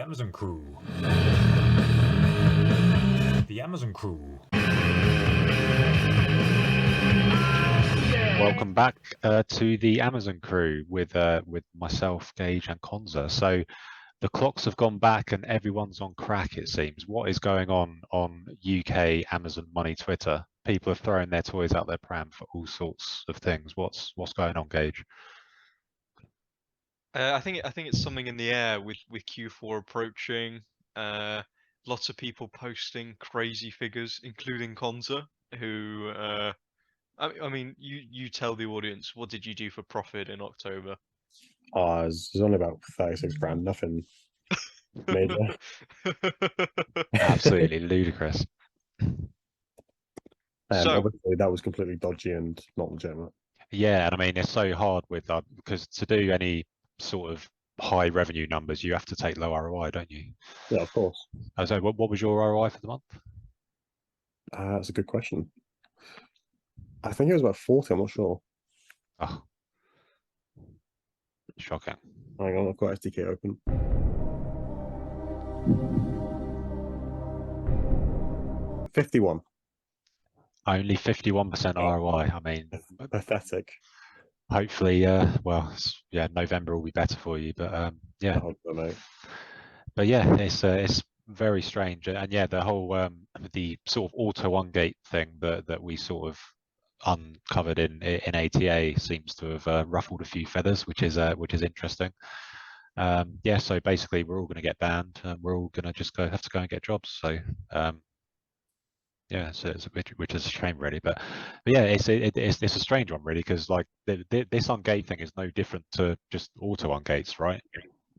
Amazon crew. The Amazon crew. Welcome back to the Amazon crew with myself, Gage, and Conza. So the clocks have gone back and everyone's on crack, it seems. What is going on UK Amazon Money Twitter? People are throwing their toys out their pram for all sorts of things. What's going on, Gage? I think it's something in the air with Q4 approaching. Lots of people posting crazy figures, including Conza, who I mean, you tell the audience, what did you do for profit in October? It's only about 36 grand, nothing major. Absolutely ludicrous. So Obviously, that was completely dodgy and not legitimate. Yeah, and I mean it's so hard with because to do any sort of high revenue numbers, you have to take low ROI, don't you? Yeah, of course. So what was your ROI for the month? That's a good question. I think it was about 40, I'm not sure. Oh, shocking. Hang on, I've got SDK open. $51. Only 51% ROI. I mean, Pathetic. hopefully, well, yeah, November will be better for you. But yeah, but yeah, it's very strange, and yeah, the whole the sort of auto ungate thing that we sort of uncovered in ATA seems to have ruffled a few feathers, which is interesting. Yeah, so basically we're all going to get banned, and we're all going to just have to go and get jobs. So yeah, so which is a shame, really. But yeah, it's a strange one, really, because like this ungate thing is no different to just auto ungates, right?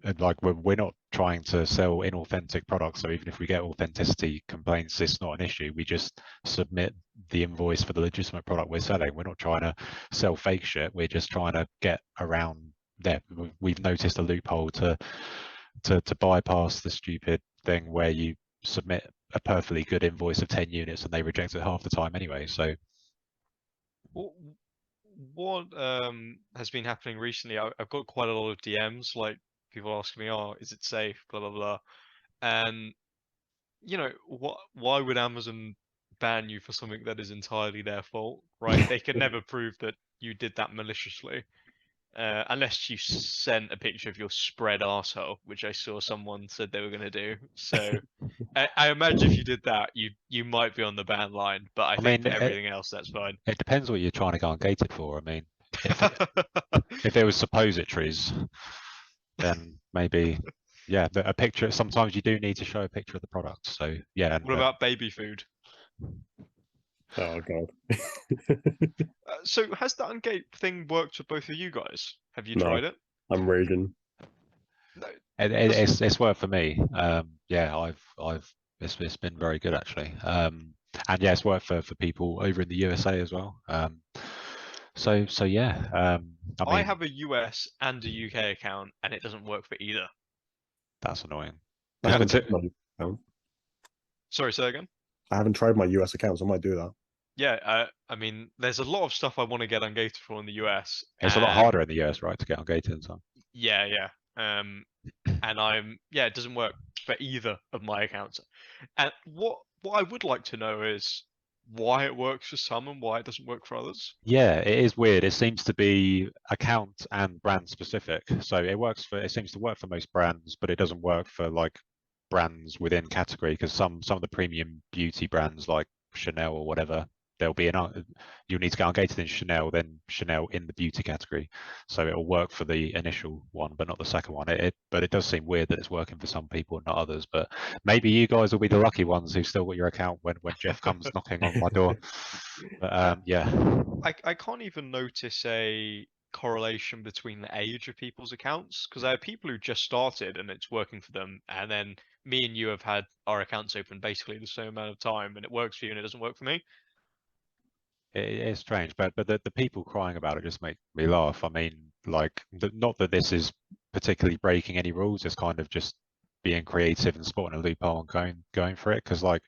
And like we're not trying to sell inauthentic products, so even if we get authenticity complaints, it's not an issue. We just submit the invoice for the legitimate product we're selling. We're not trying to sell fake shit. We're just trying to get around that. We've noticed a loophole to bypass the stupid thing where you submit a perfectly good invoice of 10 units and they reject it half the time anyway. So what has been happening recently? I've got quite a lot of DMs, like people asking me, "Oh, is it safe?" Blah blah blah. And you know, why would Amazon ban you for something that is entirely their fault, right? They can never prove that you did that maliciously. Unless you sent a picture of your spread arsehole, which I saw someone said they were going to do. So I imagine if you did that, you might be on the ban line. But I think mean, for everything else, that's fine. It depends what you're trying to go ungated for. I mean, if it was suppositories, then maybe, yeah, a picture. Sometimes you do need to show a picture of the product. So yeah. And, what about baby food? Oh god. So has that ungate thing worked for both of you guys? Have you No. tried it? I'm raging. No. It's worked for me. Yeah, it's been very good actually. And yeah, it's worked for people over in the USA as well. So yeah. I have a US and a UK account, and it doesn't work for either. That's annoying. I haven't tried my account. Sorry, say again. I haven't tried my US account, so I might do that. Yeah, I mean, there's a lot of stuff I want to get ungated for in the US. It's a lot harder in the US, right, to get ungated and stuff. Yeah. And it doesn't work for either of my accounts. And what I would like to know is why it works for some and why it doesn't work for others. Yeah, it is weird. It seems to be account and brand specific. So it seems to work for most brands, but it doesn't work for like brands within category, because some of the premium beauty brands like Chanel or whatever, there'll be you'll need to get ungated in Chanel, then Chanel in the beauty category. So it'll work for the initial one, but not the second one. But it does seem weird that it's working for some people and not others. But maybe you guys will be the lucky ones who still got your account when Jeff comes knocking on my door. But yeah. I can't even notice a correlation between the age of people's accounts, because I have people who just started and it's working for them, and then me and you have had our accounts open basically the same amount of time, and it works for you and it doesn't work for me. It is strange, but the people crying about it just make me laugh. I mean, like, not that this is particularly breaking any rules. It's kind of just being creative and spotting a loophole and going for it, because like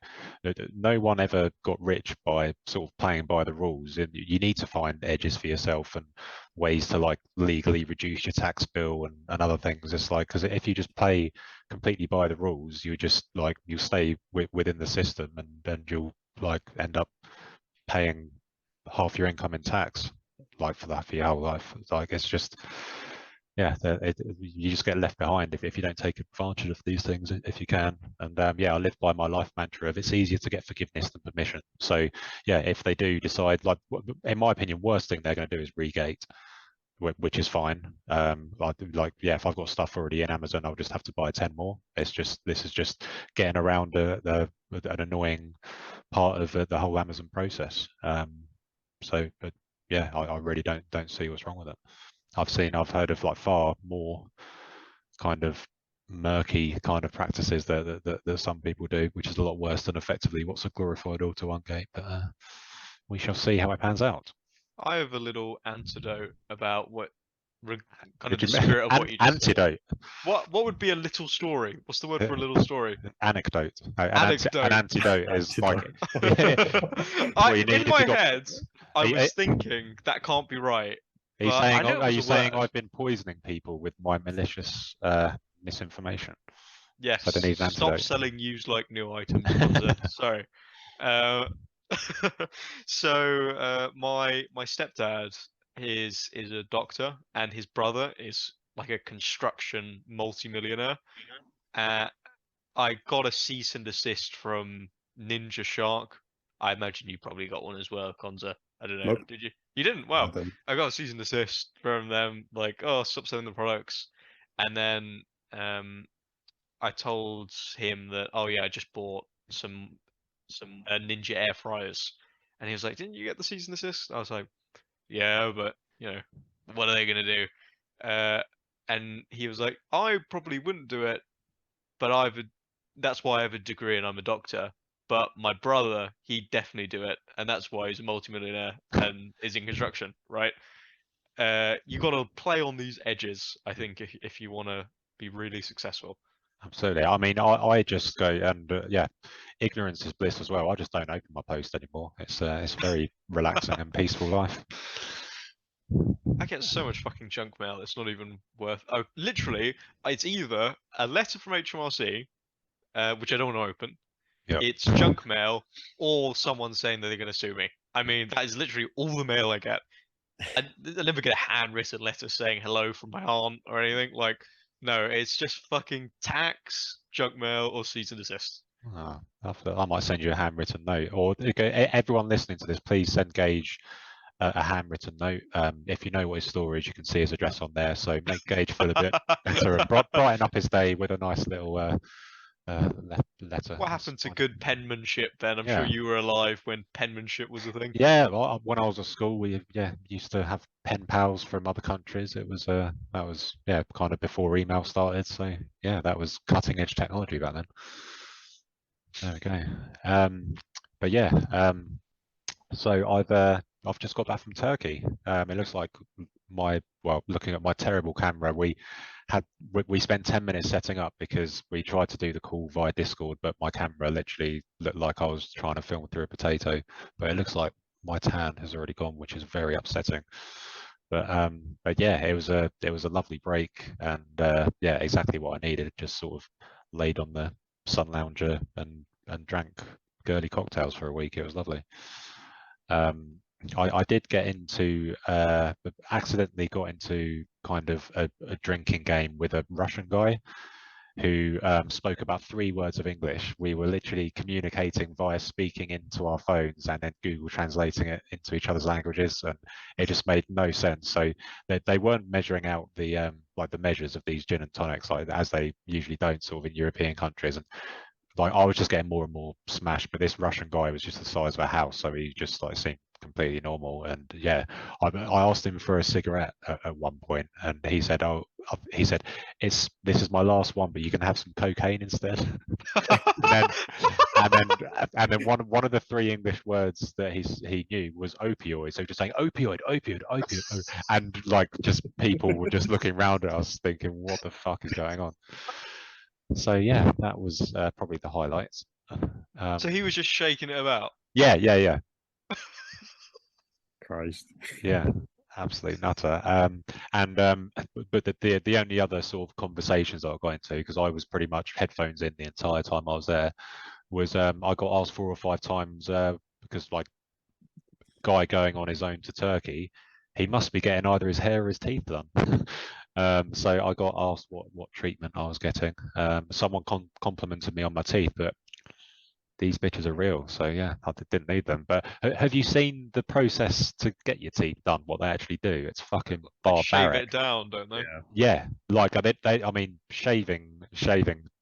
no one ever got rich by sort of playing by the rules. You need to find edges for yourself and ways to like legally reduce your tax bill and other things. It's like, because if you just play completely by the rules, you just like you stay within the system, and you'll like end up paying half your income in tax, like for your whole life. Like it's just, yeah, you just get left behind if you don't take advantage of these things if you can. And yeah, I live by my life mantra of it's easier to get forgiveness than permission. So yeah, if they do decide, like in my opinion, worst thing they're going to do is regate, which is fine. Like yeah, if I've got stuff already in Amazon, I'll just have to buy 10 more. It's just, this is just getting around an annoying part of the whole Amazon process. So, but yeah, I really don't see what's wrong with it. I've heard of like far more kind of murky kind of practices that some people do, which is a lot worse than effectively what's a glorified auto gate. But we shall see how it pans out. I have a little antidote about what kind of Did the you spirit of what you just said. antidote? What would be a little story? What's the word for a little story? Anecdote. Anecdote. An antidote is like In my head, I Are was thinking that can't be right. Are you But I saying, know it are was you a saying word. I've been poisoning people with my malicious misinformation? Yes. I don't need an Stop antidote. selling used like new items, Conza. Sorry. Uh, my stepdad is a doctor, and his brother is like a construction multimillionaire. I got a cease and desist from Ninja Shark. I imagine you probably got one as well, Conza. I don't know. Nope. Did you? You didn't? I Well, don't. I got a cease and desist from them, like, oh, stop selling the products. And then I told him that, oh yeah, I just bought some Ninja air fryers, and he was like, didn't you get the cease and desist? I was like, yeah, but you know, what are they gonna do? And he was like, I probably wouldn't do it, but that's why I have a degree and I'm a doctor. But my brother, he'd definitely do it, and that's why he's a multimillionaire and is in construction, right? You got to play on these edges, I think, if you want to be really successful. Absolutely. I mean, I just go and yeah, ignorance is bliss as well. I just don't open my post anymore. It's very relaxing and peaceful life. I get so much fucking junk mail. It's not even worth. Oh, literally, it's either a letter from HMRC, which I don't want to open. Yep. It's junk mail, or someone saying that they're going to sue me. I mean, that is literally all the mail I get. I never get a handwritten letter saying hello from my aunt or anything. Like, no, it's just fucking tax, junk mail, or cease and desist. Oh, I might send you a handwritten note, or everyone listening to this, please send Gage a handwritten note. If you know what his store is, you can see his address on there. So make Gage feel a bit better and brighten up his day with a nice little letter. What happened to good penmanship then? I'm sure Yeah. you were alive when penmanship was a thing. Yeah, well, when I was at school, we used to have pen pals from other countries. It was that was kind of before email started. So yeah, that was cutting edge technology back then. There we go. But yeah, so I've just got back from Turkey. It looks like looking at my terrible camera, we spent 10 minutes setting up because we tried to do the call via Discord, but my camera literally looked like I was trying to film through a potato. But it looks like my tan has already gone, which is very upsetting. But yeah, it was a lovely break, and yeah, exactly what I needed. Just sort of laid on the sun lounger and drank girly cocktails for a week. It was lovely. I did get into accidentally got into kind of a drinking game with a Russian guy who spoke about 3 words of English. We were literally communicating via speaking into our phones and then Google translating it into each other's languages, and it just made no sense. So they weren't measuring out the like the measures of these gin and tonics, like as they usually don't sort of in European countries. And like I was just getting more and more smashed, but this Russian guy was just the size of a house, so he just like seemed completely normal. And yeah, I asked him for a cigarette at one point, and he said, this is my last one, but you can have some cocaine instead. and then one of the 3 English words that he knew was opioid. So just saying opioid, and like just people were just looking around at us thinking, what the fuck is going on? So yeah, that was probably the highlights. So he was just shaking it about. Yeah. Christ. Yeah, absolute nutter. But the only other sort of conversations that I got into, because I was pretty much headphones in the entire time I was there, was I got asked 4 or 5 times because like guy going on his own to Turkey, he must be getting either his hair or his teeth done. So I got asked what treatment I was getting. Someone complimented me on my teeth, but these bitches are real. So yeah, I didn't need them. But have you seen the process to get your teeth done? What they actually do? It's fucking Like shave barbaric. it down, don't they? Yeah. Yeah, like I mean, shaving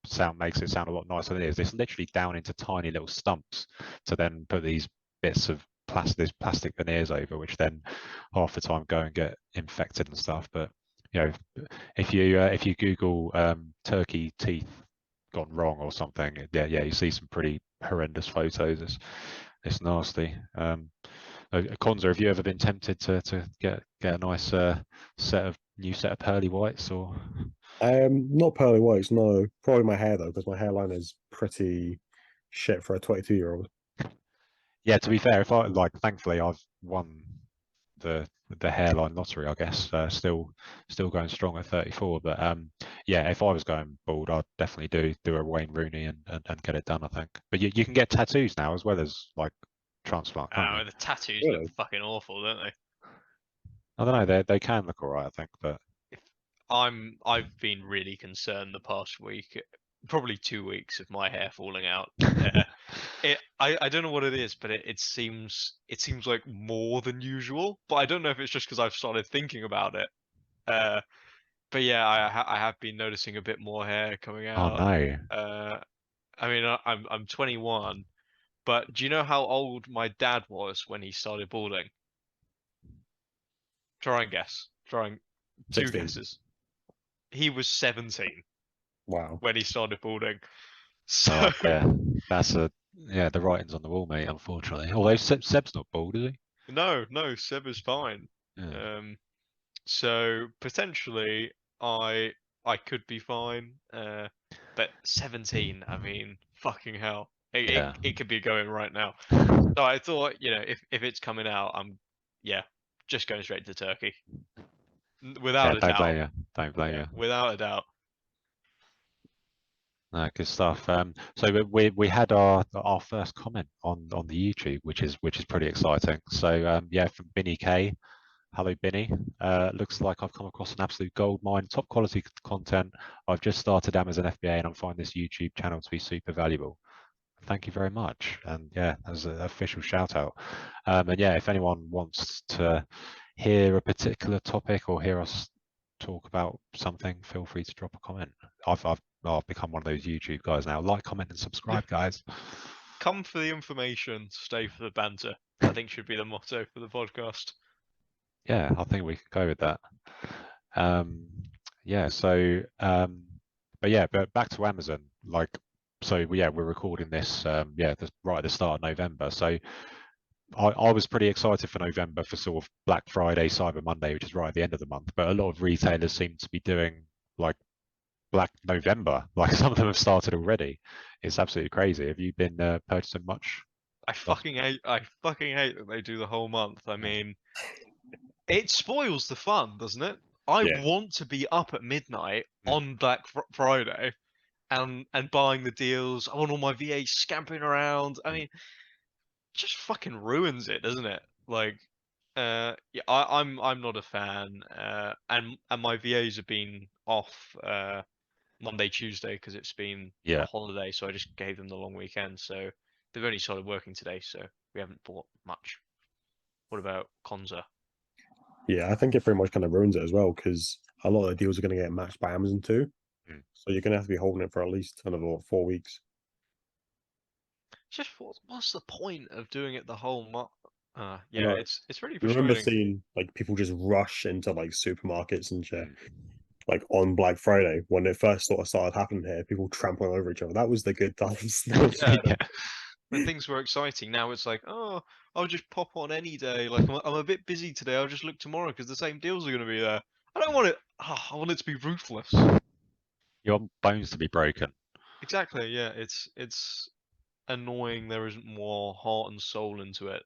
sound makes it sound a lot nicer than it is. It's literally down into tiny little stumps to then put these bits of plastic veneers over, which then half the time go and get infected and stuff. But you know, if you Google turkey teeth gone wrong or something, yeah, you see some pretty horrendous photos. It's nasty. Conza, have you ever been tempted to get a nice new set of pearly whites or? Not pearly whites, no. Probably my hair though, because my hairline is pretty shit for a 22-year-old. Yeah, to be fair, if I like, thankfully I've won the hairline lottery, I guess. Still going strong at 34. But yeah, if I was going bald, I'd definitely do a Wayne Rooney and get it done, I think. But you can get tattoos now as well as like transplant, can't Oh, you? the tattoos look Really? fucking awful, don't they? I don't know, they can look alright, I think, but I've been really concerned the past week, probably 2 weeks of my hair falling out. I don't know what it is, but it seems like more than usual. But I don't know if it's just because I've started thinking about it. Uh, but yeah, I have been noticing a bit more hair coming oh out. no. I mean, I'm 21, but do you know how old my dad was when he started balding? Try and guess. Two 16. guesses. He was 17 Wow. when he started balding. Oh So yeah. That's the writing's on the wall, mate, unfortunately. Although Seb's not bald, is he? no, Seb is fine. Yeah. So potentially I could be fine. But 17, I mean, fucking hell. Yeah. It could be going right now. So I thought, if it's coming out, I'm yeah, just going straight to Turkey. Yeah, Without a don't blame doubt. you. Don't blame Yeah, you. without a doubt. No, good stuff. So we had our first comment on the YouTube, which is pretty exciting. So yeah, from Binny K. Hello, Binny. Looks like I've come across an absolute gold mine, top quality content. I've just started Amazon FBA and I'm finding this YouTube channel to be super valuable. Thank you very much. And yeah, as an official shout out. And yeah, if anyone wants to hear a particular topic or hear us talk about something, feel free to drop a comment. I've become one of those YouTube guys now. Like, comment, and subscribe, guys. Come for the information, stay for the banter. I think should be the motto for the podcast. Yeah, I think we can go with that. Yeah, so but back to Amazon. Like, so yeah, we're recording this right at the start of November. So I was pretty excited for November for sort of Black Friday, Cyber Monday, which is right at the end of the month. But a lot of retailers seem to be doing like Black November. Like some of them have started already. It's absolutely crazy. Have you been purchasing much? I fucking hate that they do the whole month. I mean, it spoils the fun, doesn't it? I Yeah. want to be up at midnight Mm. on Black Friday and buying the deals. I want all my VAs scampering around. I mean, just fucking ruins it, doesn't it? Like, yeah, I'm not a fan. And my VAs have been off Monday, Tuesday because it's been a Yeah. holiday, so I just gave them the long weekend. So they've only started working today, so we haven't bought much. What about Conza? Yeah, I think it pretty much kind of ruins it as well because a lot of the deals are going to get matched by Amazon too. Mm. So you're going to have to be holding it for at least another 4 weeks. Just what's the point of doing it the whole month? You Yeah, know, it's really you remember frustrating. seeing like people just rush into like supermarkets and shit, Mm. like on Black Friday when it first sort of started happening here, people trampling over each other. That was the good times. Now it's Yeah, Yeah. when things were exciting, now it's like, oh, I'll just pop on any day. Like I'm a bit busy today. I'll just look tomorrow because the same deals are going to be there. I don't want it. I want it to be ruthless. You want bones to be broken. Exactly. Yeah. It's annoying there isn't more heart and soul into it.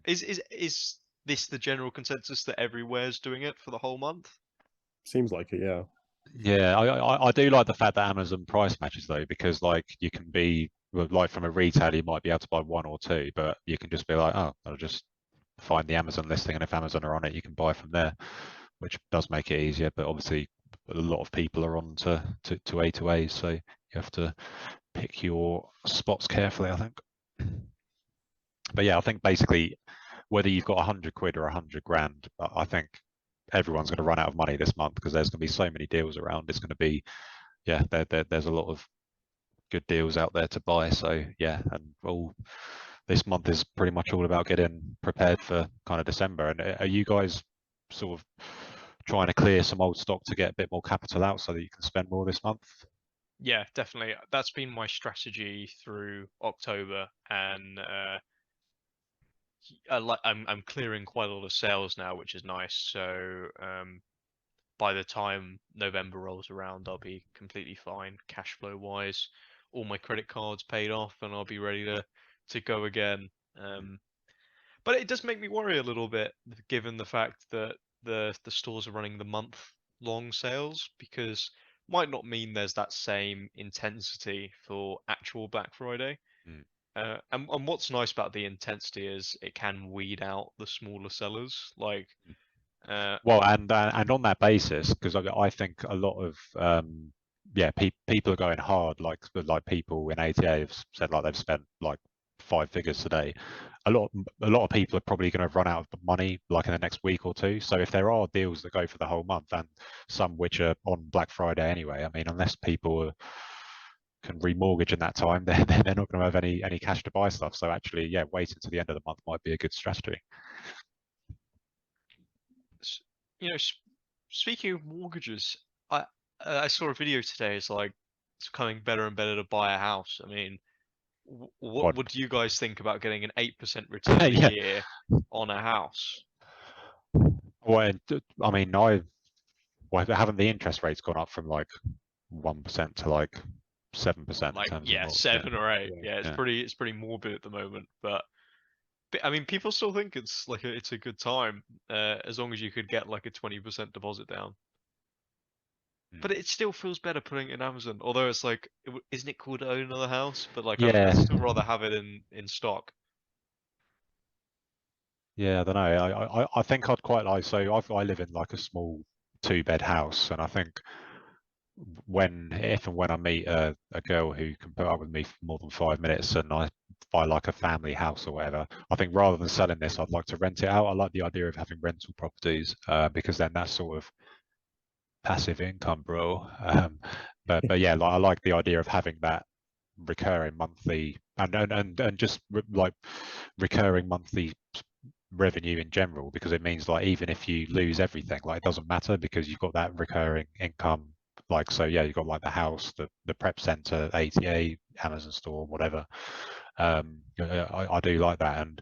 Is this the general consensus that everywhere's doing it for the whole month? Seems like it, yeah. Yeah, I do like the fact that Amazon price matches though, because like you can be like from a retailer, you might be able to buy one or two, but you can just be like, oh, I'll just find the Amazon listing, and if Amazon are on it, you can buy from there, which does make it easier. But obviously, a lot of people are on to A2As, so you have to pick your spots carefully, I think. But yeah, I think basically whether you've got 100 quid or 100 grand, I think everyone's going to run out of money this month because there's going to be so many deals around. It's going to be, yeah, there's a lot of good deals out there to buy. So yeah, and all this month is pretty much all about getting prepared for kind of December. And are you guys sort of trying to clear some old stock to get a bit more capital out so that you can spend more this month? Yeah, definitely. That's been my strategy through October, and I'm clearing quite a lot of sales now, which is nice. So by the time November rolls around, I'll be completely fine cash flow wise. All my credit cards paid off, and I'll be ready to go again. But it does make me worry a little bit, given the fact that the stores are running the month-long sales, because might not mean there's that same intensity for actual Black Friday. And what's nice about the intensity is it can weed out the smaller sellers. Like, Well, and on that basis, because I think a lot of yeah, people are going hard. Like people in ATA have said like they've spent like 5 figures today. A lot of people are probably going to run out of money like in the next week or two. So if there are deals that go for the whole month, and some which are on Black Friday anyway, I mean, unless people can remortgage in that time, then they're not going to have any cash to buy stuff. So actually, yeah, waiting to the end of the month might be a good strategy. you know, speaking of mortgages, I saw a video today. It's like it's becoming better and better to buy a house. I mean, what What? do you guys think about getting an 8% return a Yeah. year on a house? Well, I mean, haven't the interest rates gone up from like 1% to like 7% in Like, terms of yeah, what? 7 or 8. Yeah. Yeah, Yeah. it's pretty morbid at the moment, but I mean, people still think it's like it's a good time, as long as you could get like a 20% deposit down. But it still feels better putting it in Amazon, although it's like, isn't it cool to own another house? But like, I'd Yeah, still rather have it in stock. yeah, I don't know. I think I'd quite like. So I live in like a small 2-bed house, and I think if and when I meet a girl who can put up with me for more than 5 minutes, and I buy like a family house or whatever, I think rather than selling this, I'd like to rent it out. I like the idea of having rental properties because then that's sort of passive income, bro. But yeah, like I like the idea of having that recurring monthly and just like recurring monthly revenue in general, because it means like even if you lose everything, like it doesn't matter because you've got that recurring income. Like, so yeah, you've got like the house, the prep center, ATA, Amazon store, whatever. I do like that, and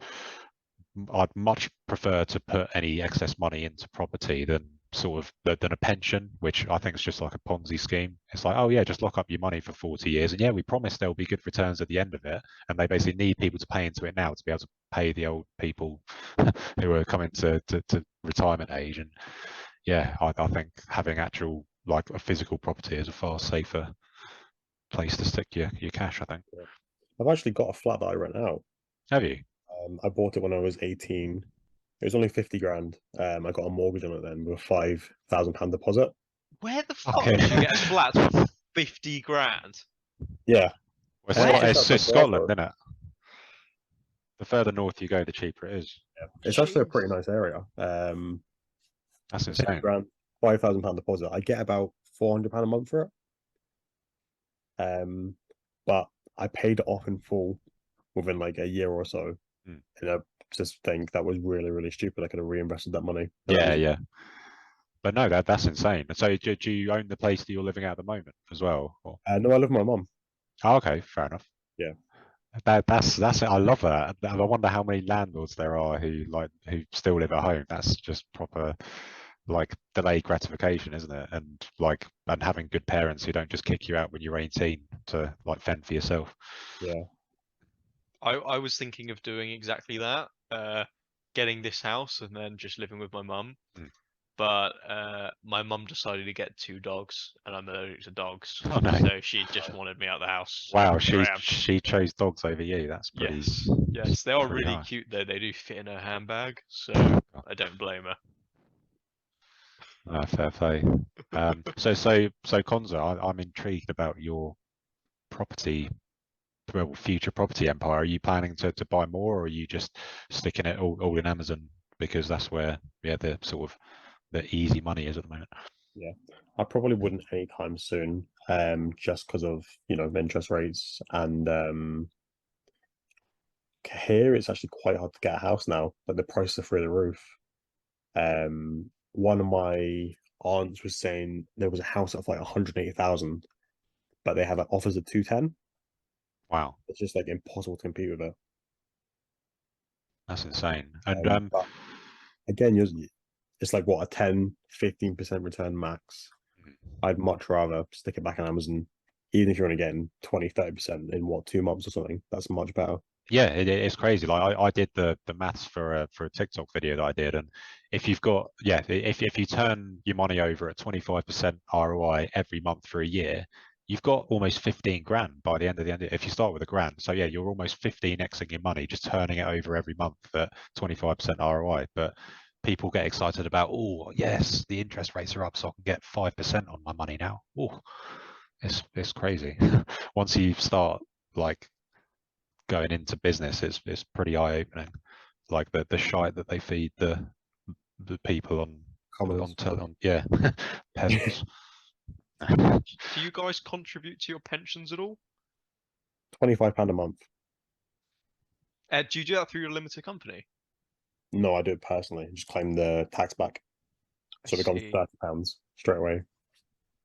I'd much prefer to put any excess money into property than than a pension, which I think is just like a Ponzi scheme. It's like, oh yeah, just lock up your money for 40 years, and yeah, we promise there'll be good returns at the end of it. And they basically need people to pay into it now to be able to pay the old people who are coming to retirement age. And yeah, I think having actual like a physical property is a far safer place to stick your cash, I think. I've actually got a flat that I rent out. Have you? I bought it when I was 18. It was only 50 grand. I got a mortgage on it then with a £5,000 deposit. Where the fuck Okay. did you get a flat for 50 grand? Yeah. Well, Where? it's outside Scotland, Glasgow. isn't it? The further north you go, the cheaper it is. It's actually a pretty Jeez. nice area. That's 50 insane. grand, £5,000 deposit. I get about £400 a month for it. But I paid it off in full within like a year or so. Mm. And I just think that was really, really stupid. I could have reinvested that money. Yeah. But no, that's insane. So do you own the place that you're living at the moment as well? Or? No, I live with my mum. Oh, okay, fair enough. Yeah. That's it. I love that. I wonder how many landlords there are who still live at home. That's just proper like delayed gratification, isn't it? And having good parents who don't just kick you out when you're 18 to like fend for yourself. Yeah. I was thinking of doing exactly that, getting this house and then just living with my mum. Mm. But my mum decided to get 2 dogs, and I'm allergic to dogs, Oh no! so she just wanted me out of the house. So Wow, here I am. she chose dogs over you. That's pretty. Yes, they are pretty really harsh. cute though. They do fit in her handbag, so I don't blame her. No, fair play. So Conza, I'm intrigued about your property, well, future property empire. Are you planning to buy more, or are you just sticking it all in Amazon because that's where the sort of the easy money is at the moment? Yeah, I probably wouldn't anytime soon, just because of the interest rates and here it's actually quite hard to get a house now. Like the prices are through the roof. One of my aunts was saying there was a house of like 180,000, but they have like offers of 210. Wow, It's just like impossible to compete with it. that's insane. And But again, it's like what, a 10-15% return max. I'd much rather stick it back on Amazon, even if you're only getting 20-30% in what, 2 months or something. That's much better. yeah, it's crazy. Like I did the maths for a TikTok video that I did, and if you've got if you turn your money over at 25% ROI every month for a year, you've got almost 15 grand by the end of the end. If you start with a grand, so yeah, you're almost 15xing your money just turning it over every month at 25% ROI. But people get excited about, oh yes, the interest rates are up, so I can get 5% on my money now. Oh, it's crazy. Once you start like going into business, it's pretty eye opening. Like the shite that they feed the people on Commoners. yeah, peasants. Do you guys contribute to your pensions at all? £25 a month. Do you do that through your limited company? No, I do it personally. Just claim the tax back. I So it becomes see. £30 straight away.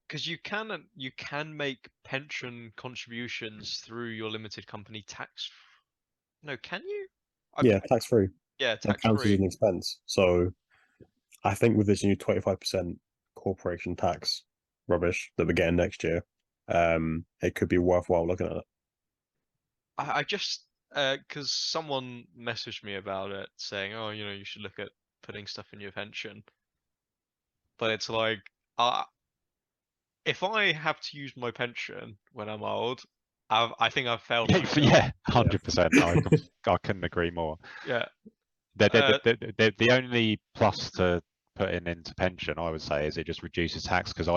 Because you can make pension contributions through your limited company tax. No, can you? Yeah, tax free. Yeah, That tax counts as free. an expense. So I think with this new 25% corporation tax rubbish that we're getting next year, it could be worthwhile looking at it. I just because someone messaged me about it saying, oh, you should look at putting stuff in your pension. But it's like, if I have to use my pension when I'm old, I think I've failed myself. Yeah, 100%. I couldn't agree more. Yeah. The only plus to putting into pension, I would say, is it just reduces tax because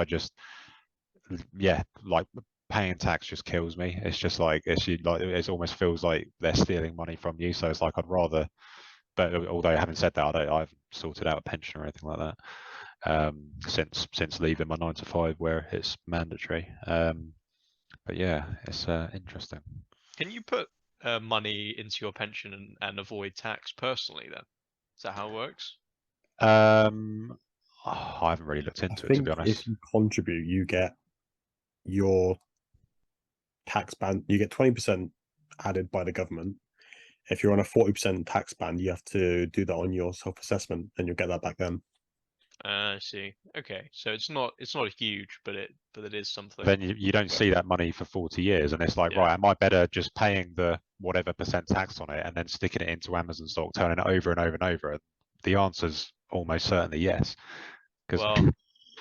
like paying tax just kills me. It's just like it almost feels like they're stealing money from you. So it's like I'd rather. But although having said that, I haven't sorted out a pension or anything like that since leaving my 9 to 5 where it's mandatory. But yeah, it's interesting. Can you put money into your pension and avoid tax personally then? Is that how it works? I haven't really looked I into it, to think be honest. if you contribute, you get your tax band, you get 20% added by the government. If you're on a 40% tax band, you have to do that on your self-assessment and you'll get that back then. I see. Okay, so it's not huge, but it is something. Then you don't see that money for 40 years, and it's like, Yeah. right, am I better just paying the whatever percent tax on it and then sticking it into Amazon stock, turning it over and over and over? The answer's almost certainly yes. Well,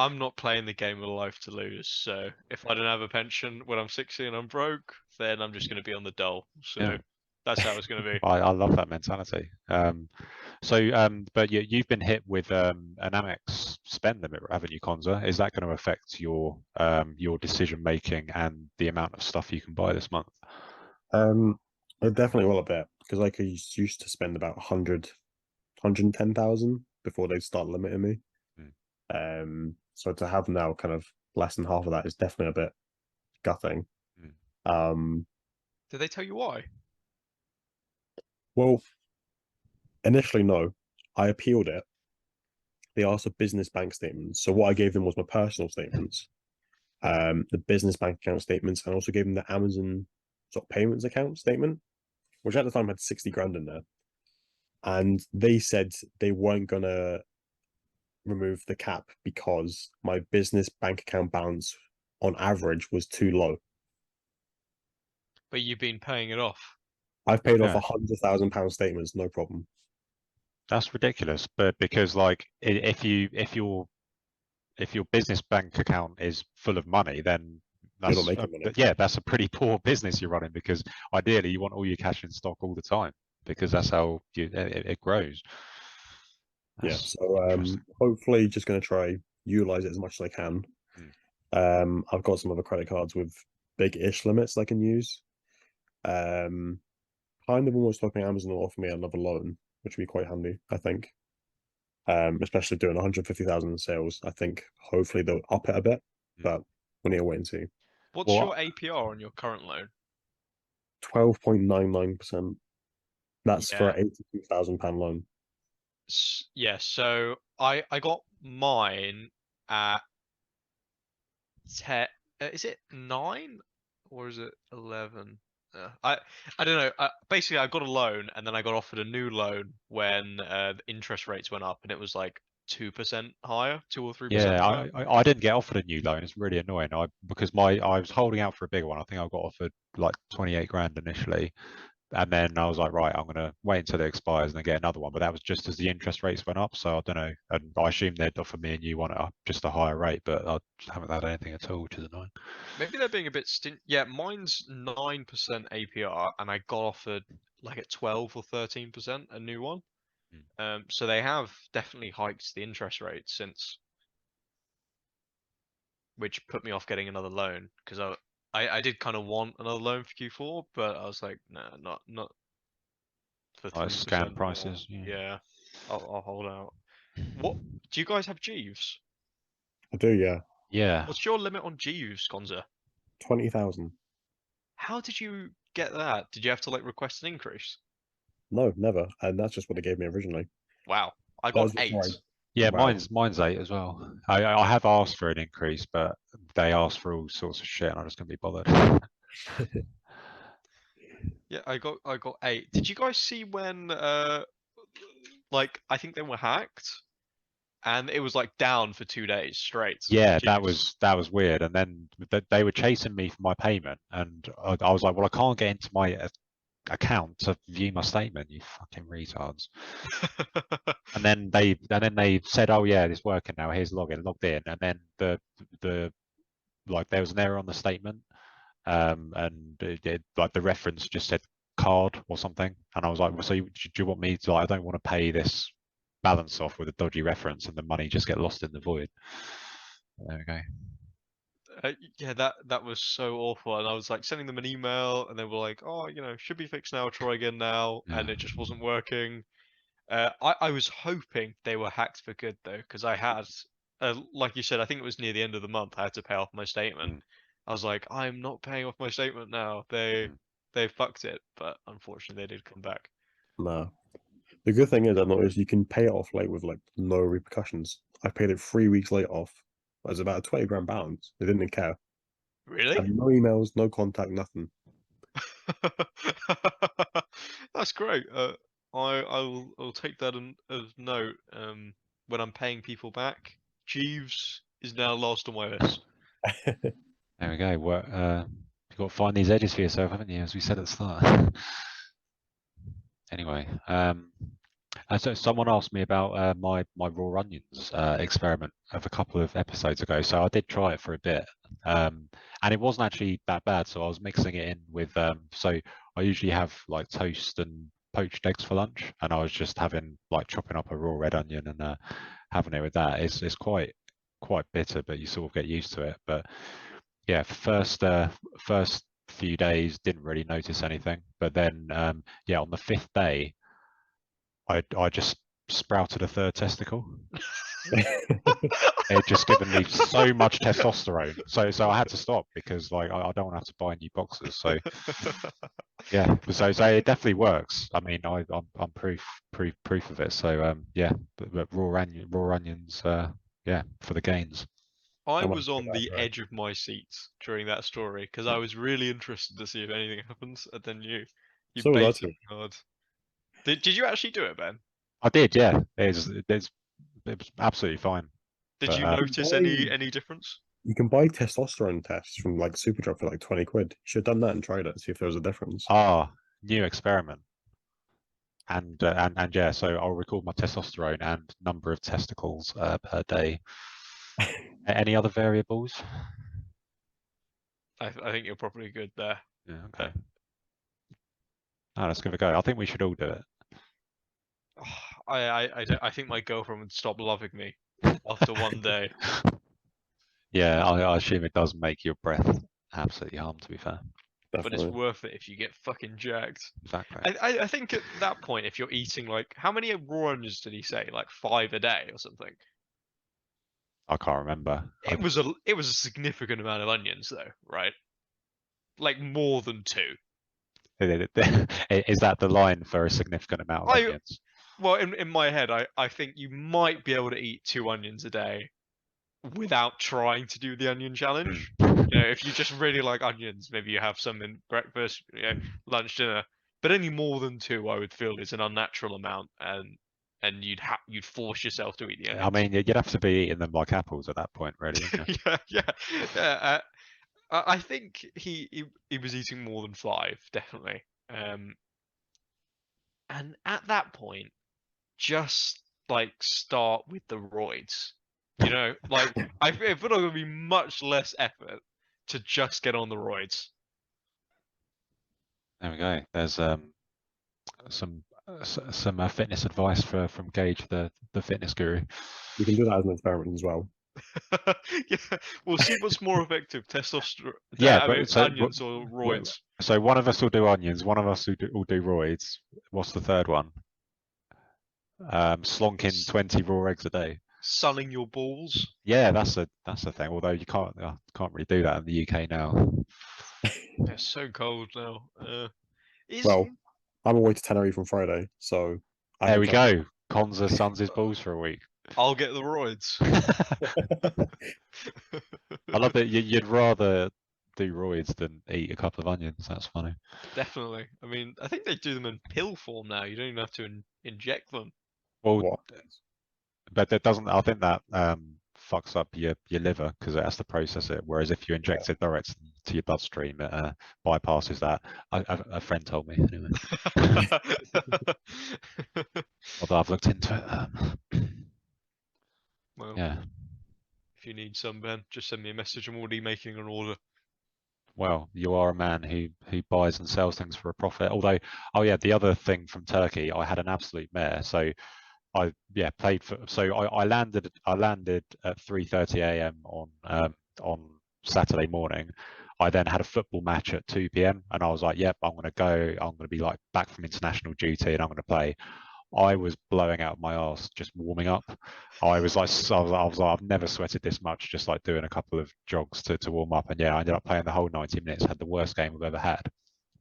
I'm not playing the game of life to lose, so if I don't have a pension when I'm 60 and I'm broke, then I'm just going to be on the dole. So Yeah. that's how it's going to be. I love that mentality. But you've been hit with an Amex spend limit, haven't you, Conza? Is that going to affect your decision making and the amount of stuff you can buy this month? It definitely will a bit because I used to spend about 110,000 before they start limiting me. So to have now kind of less than half of that is definitely a bit gutting. Did they tell you why? Well, initially, no. I appealed it. They asked for business bank statements. So what I gave them was my personal statements, the business bank account statements, and also gave them the Amazon sort of payments account statement, which at the time had 60 grand in there. And they said they weren't gonna remove the cap because my business bank account balance on average was too low. But you've been paying it off. I've paid off Yeah. £100,000 statements, no problem. That's ridiculous. But because like if your business bank account is full of money, then You're not that's making money. yeah, that's a pretty poor business you're running, because ideally you want all your cash in stock all the time, because that's how it grows. Yeah, That's so interesting. hopefully just going to try utilize it as much as I can. I've got some other credit cards with big-ish limits I can use. Kind of almost hoping Amazon will offer me another loan, which would be quite handy, I think. Especially doing 150,000 in sales. I think hopefully they'll up it a bit, but we need to wait and see. What's Well, your APR on your current loan? 12.99%. That's for Yeah. an £82,000 loan. Yeah, so I got mine at 10. Is it 9 or is it 11? I don't know. Basically, I got a loan and then I got offered a new loan when the interest rates went up, and it was like 2% higher, 2 or 3% yeah, higher. I didn't get offered a new loan. It's really annoying. Because I was holding out for a bigger one. I think I got offered like 28 grand initially, and then I was like, right, I'm gonna wait until it expires and then get another one. But that was just as the interest rates went up, so I don't know. And I assume they'd offer me a new one at just a higher rate, but I haven't had anything at all, which is annoying. Maybe they're being a bit stint. Yeah, mine's 9% APR, and I got offered like at 12 or 13% a new one. So they have definitely hiked the interest rate since, which put me off getting another loan because I did kind of want another loan for Q4, but I was like, nah, not for Like 3% scam more. prices. Yeah, I'll hold out. What do you guys have Jeeves? I do, yeah. Yeah. What's your limit on Jeeves, Conza? 20,000. How did you get that? Did you have to like request an increase? No, never. And that's just what they gave me originally. Wow, I That got was before 8. Yeah, Wow. mine's 8 as well. I have asked for an increase, but they asked for all sorts of shit, and I just couldn't be bothered. Yeah, I got 8. Did you guys see when like I think they were hacked and it was like down for 2 days straight? Yeah, Jeeves. that was weird. And then they were chasing me for my payment, and I was like, well, I can't get into my account to view my statement, you fucking retards. And then they said, oh yeah, it's working now. Here's login, logged in, and then the like there was an error on the statement, and like the reference just said card or something, and I was like, well, so do you want me to? Like, I don't want to pay this balance off with a dodgy reference and the money just get lost in the void. There we go. Yeah, that was so awful, and I was like sending them an email, and they were like, "Oh, should be fixed now. Try again now," and Yeah. it just wasn't working. I was hoping they were hacked for good though, because I had, like you said, I think it was near the end of the month. I had to pay off my statement. Mm. I was like, I'm not paying off my statement now. They fucked it, but unfortunately they did come back. Nah. The good thing is, I've noticed you can pay it off late with like no repercussions. I paid it 3 weeks late off. It was about a 20 grand balance. They didn't care. Really? And no emails, no contact, nothing. That's great. I'll take that as note. When I'm paying people back, Jeeves is now last on my list. There we go. You've got to find these edges for yourself, haven't you? As we said at the start. Anyway, and so someone asked me about my raw onions experiment of a couple of episodes ago. So I did try it for a bit, and it wasn't actually that bad. So I was mixing it in with so I usually have like toast and poached eggs for lunch, and I was just having like chopping up a raw red onion and having it with that. It's quite bitter, but you sort of get used to it. But yeah, first few days didn't really notice anything, but then yeah, on the 5th day I just sprouted a third testicle. It just given me so much testosterone, so I had to stop because like I don't want to have to buy new boxes. So yeah, so it definitely works. I mean, I'm proof of it. So yeah, but raw onions, yeah, for the gains. I I might was give on that a the try. edge of my seat during that story because I was really interested to see if anything happens, and then you So was I baited too. me hard. Did you actually do it, Ben? I did, yeah. There's it was absolutely fine. Did But, you notice Why- any difference? You can buy testosterone tests from like Superdrug for like 20 quid. You should have done that and tried it, see if there was a difference. New experiment. And yeah, so I'll record my testosterone and number of testicles per day. Any other variables? I think you're probably good there. Yeah, okay. Oh, let's give it a go. I think we should all do it. I think my girlfriend would stop loving me after one day. Yeah, I assume it does make your breath absolutely harm, to be fair. But it's Definitely. worth it if you get fucking jacked. Exactly. I think at that point, if you're eating like, how many raw onions did he say? Like 5 a day or something. I can't remember. It was a significant amount of onions though, right? Like more than 2. Is that the line for a significant amount of onions? Well, in my head, I think you might be able to eat 2 onions a day without trying to do the onion challenge. You know, if you just really like onions, maybe you have some in breakfast, you know, lunch, dinner. But any more than 2, I would feel is an unnatural amount, and you'd force yourself to eat the onions. I mean, you'd have to be eating them like apples at that point, really, wouldn't you? yeah. I think he was eating more than 5, definitely. And at that point, just like start with the roids. You know, like I feel like it would be much less effort to just get on the roids. There we go. There's some fitness advice from Gage, the fitness guru. You can do that as an experiment as well. Yeah, we'll see what's more effective, testosterone. Yeah, I but mean, so onions or roids. So one of us will do onions, one of us will do roids. What's the third one? Slonking 20 raw eggs a day. Sunning your balls. Yeah, that's a thing. Although you can't really do that in the UK now. It's so cold now. Well, I'm away to Tenerife on Friday, so There we go. Conza suns his balls for a week. I'll get the roids. I love that you'd rather do roids than eat a couple of onions. That's funny. Definitely. I mean, I think they do them in pill form now. You don't even have to inject them. Well, What? but that doesn't. I think that fucks up your liver because it has to process it. Whereas if you inject it direct to your bloodstream, it bypasses that. A friend told me anyway. Although I've looked into it. Well, Yeah. if you need some, Ben, just send me a message. I'm already making an order. Well, you are a man who buys and sells things for a profit. Although, oh yeah, the other thing from Turkey, I had an absolute mare. So I played for. So I landed at 3:30 a.m. on Saturday morning. I then had a football match at 2 p.m. and I was like, yep, I'm gonna go. I'm gonna be like back from international duty and I'm gonna play. I was blowing out my arse just warming up. I was like, I've never sweated this much just like doing a couple of jogs to warm up. And yeah, I ended up playing the whole 90 minutes, had the worst game I've ever had.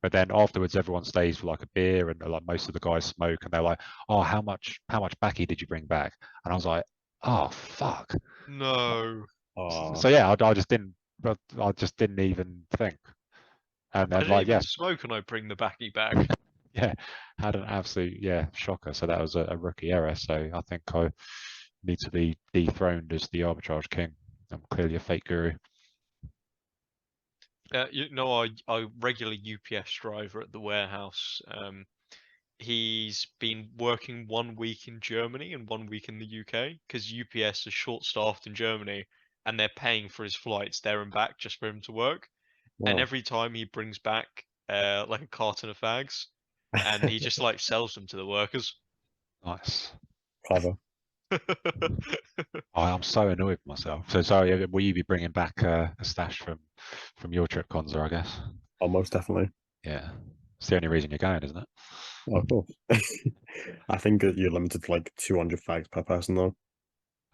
But then afterwards, everyone stays for like a beer and like most of the guys smoke and they're like, oh, how much backy did you bring back? And I was like, oh, fuck. No. So yeah, I just didn't even think. And I then didn't like, even yeah, smoke and I bring the backy back. yeah, had an absolute shocker. So that was a rookie error. So I think I need to be dethroned as the arbitrage king. I'm clearly a fake guru. You know, our regular UPS driver at the warehouse, he's been working 1 week in Germany and 1 week in the UK because UPS is short-staffed in Germany and they're paying for his flights there and back just for him to work. And Wow. every time he brings back like a carton of fags, and he just like sells them to the workers. Nice. Clever. I'm so annoyed with myself. So sorry, will you be bringing back a stash from your trip, Conza? I guess. Oh, most definitely. Yeah, it's the only reason you're going, isn't it? Oh, cool. I think that you're limited to like 200 fags per person, though.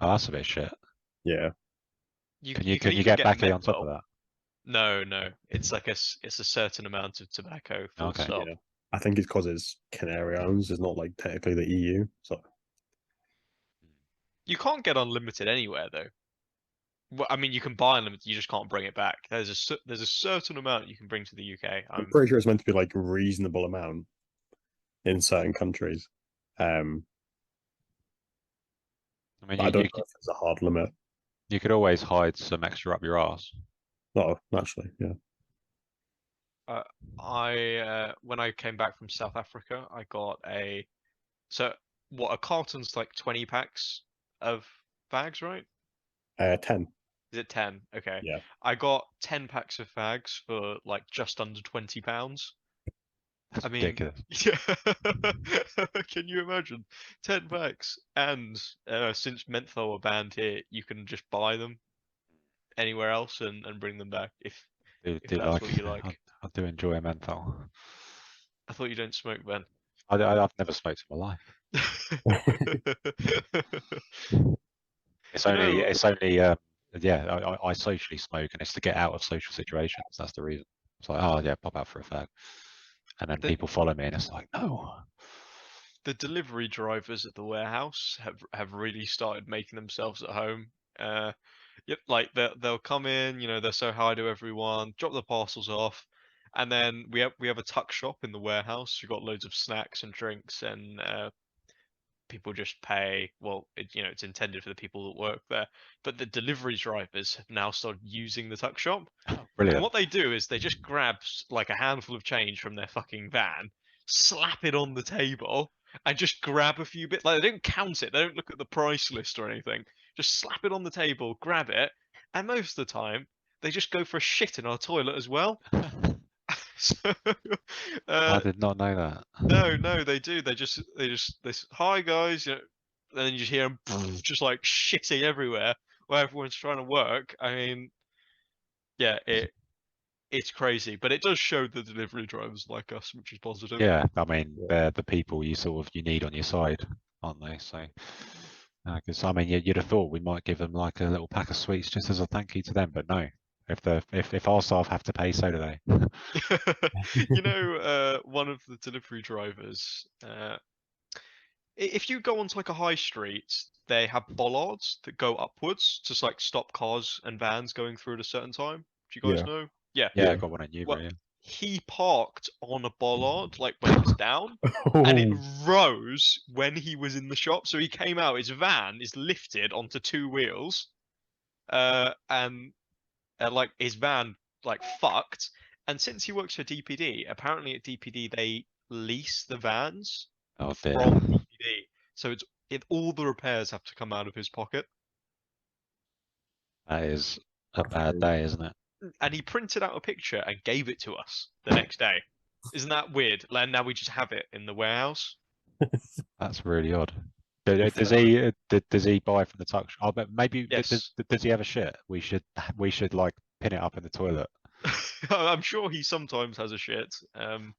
Oh, that's a bit shit. Yeah. Can you even get backy on top menthol. of that? No. It's like it's a certain amount of tobacco. Full Okay. stop. Yeah. I think it's because it's Canary Islands. It's not like technically the EU. So You can't get unlimited anywhere though. Well, I mean, you can buy unlimited. You just can't bring it back. There's a certain amount you can bring to the UK. I'm pretty sure it's meant to be like a reasonable amount in certain countries. I mean, But I don't know if there's a hard limit. you could always hide some extra up your ass. No, naturally, yeah. When I came back from South Africa, I got a carton's like 20 packs of fags, right? 10. Is it 10? Okay. Yeah. I got 10 packs of fags for like just under £20. That's I mean, ridiculous. yeah. Can you imagine? 10 packs. And since menthol are banned here, you can just buy them anywhere else and bring them back if Do that's like, what you like. I do enjoy a menthol. I thought you don't smoke, Ben. I've never smoked in my life. It's You only, know, yeah, I socially smoke, and it's to get out of social situations. That's the reason. It's like, oh yeah, pop out for a fag, and then the people follow me, and it's like, no. the delivery drivers at the warehouse have really started making themselves at home. Yep, like they'll come in, they'll say hi to everyone, drop the parcels off, and then we have a tuck shop in the warehouse. We've got loads of snacks and drinks, and people just pay. Well, it's intended for the people that work there, but the delivery drivers have now started using the tuck shop. And Brilliant. what they do is they just grab like a handful of change from their fucking van, slap it on the table, and just grab a few bits. Like they don't count it, they don't look at the price list or anything. Just slap it on the table, grab it, and most of the time they just go for a shit in our toilet as well. So, I did not know that. no, they do. Hi guys, and then you just hear them just like shitting everywhere where everyone's trying to work. I mean, yeah, it's crazy, but it does show the delivery drivers like us, which is positive. Yeah, I mean, Yeah. they're the people you need on your side, aren't they? So, because I mean, you'd have thought we might give them like a little pack of sweets just as a thank you to them, but no. If our staff have to pay, so do they. One of the delivery drivers, if you go onto like a high street, they have bollards that go upwards to like stop cars and vans going through at a certain time. Do you guys Yeah. know? Yeah. Yeah, Yeah. I got one at Well, Newbury. Yeah. he parked on a bollard like when it was down, and it rose when he was in the shop. So he came out. His van is lifted onto two wheels, and like his van like fucked. And since he works for DPD, apparently at DPD they lease the vans Oh dear. from DPD, so all the repairs have to come out of his pocket. That is a bad day, isn't it? And he printed out a picture and gave it to us the next day. Isn't that weird? And now we just have it in the warehouse. That's really odd. Good for Does them. he buy from the tuck shop? Oh, but maybe Yes. does he have a shit? We should like pin it up in the toilet. I'm sure he sometimes has a shit. And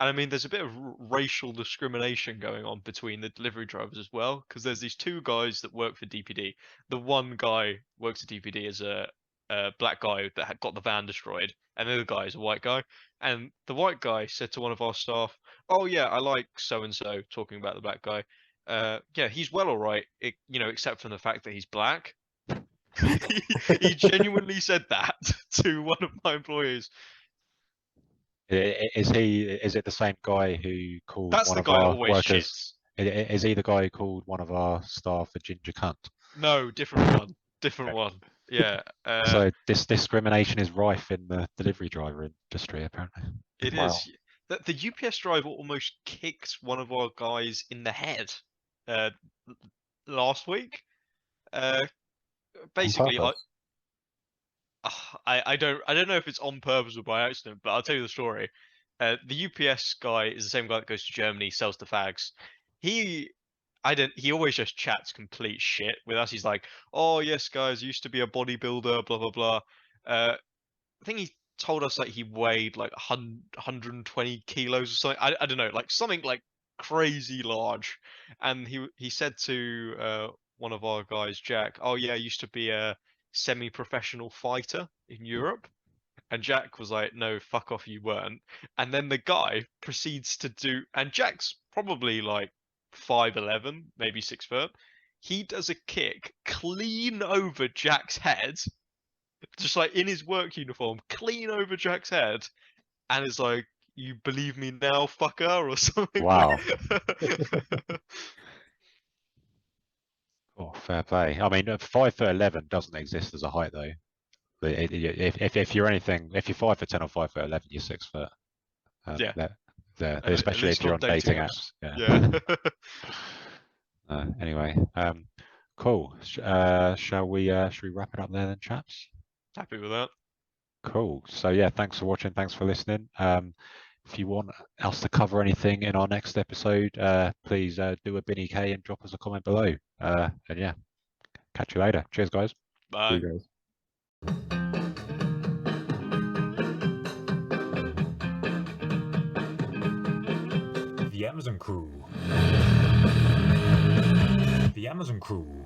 I mean, there's a bit of racial discrimination going on between the delivery drivers as well, because there's these two guys that work for DPD. The one guy works at DPD as a black guy that had got the van destroyed, and the other guy is a white guy. And the white guy said to one of our staff, "Oh yeah, I like so and so," talking about the black guy. Yeah, he's well all right, except for the fact that he's black. He genuinely said that to one of my employees. Is it the same guy who called That's one the of guy that our always workers? shits. Is he the guy who called one of our staff a ginger cunt? No, different one. Different one. Yeah. So this discrimination is rife in the delivery driver industry, apparently. It Wow. is. The UPS driver almost kicked one of our guys in the head uh, last week. Uh, basically, On purpose. I don't know if it's on purpose or by accident, but I'll tell you the story. The UPS guy is the same guy that goes to Germany, sells the fags. He he always just chats complete shit with us. He's like, "Oh yes, guys, used to be a bodybuilder, blah blah blah." I think he told us that he weighed like 120 kilos or something. I don't know, like something like crazy large. And he said to one of our guys, Jack, "Oh yeah, I used to be a semi-professional fighter in Europe." And Jack was like, "No, fuck off, you weren't." And then the guy proceeds to do, and Jack's probably like 5'11", maybe 6 foot. He does a kick clean over Jack's head, just like in his work uniform, clean over Jack's head, and is like, "You believe me now, fucker," or something. Wow. Of Oh, fair play. I mean, 5'11" doesn't exist as a height though. But if you're anything, if you're 5'10" or 5'11", you're 6 foot. Yeah. There, At especially least if you're on on dating apps. Yeah. Yeah. Anyway, cool. Shall we wrap it up there then, chaps? Happy with that. Cool. So yeah, thanks for watching. Thanks for listening. If you want us to cover anything in our next episode, please do a Binny K and drop us a comment below. And yeah, catch you later. Cheers, guys. Bye. You guys. The Amazon crew. The Amazon crew.